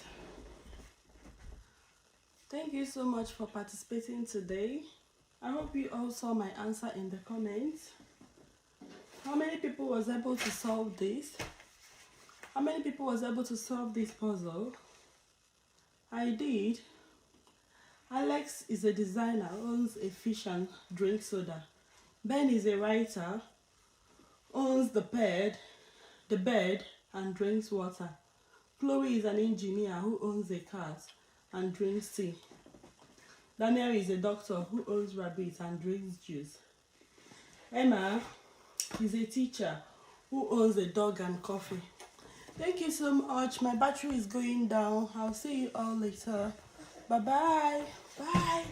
thank you so much for participating today. I hope you all saw my answer in the comments. How many people was able to solve this? How many people was able to solve this puzzle? I did. Alex is a designer, owns a fish and drink soda. Ben is a writer, owns the bed and drinks water. Chloe is an engineer who owns a cat and drinks tea. Daniel is a doctor who owns rabbits and drinks juice. Emma is a teacher who owns a dog and coffee. Thank you so much. My battery is going down. I'll see you all later. Bye-bye. Bye.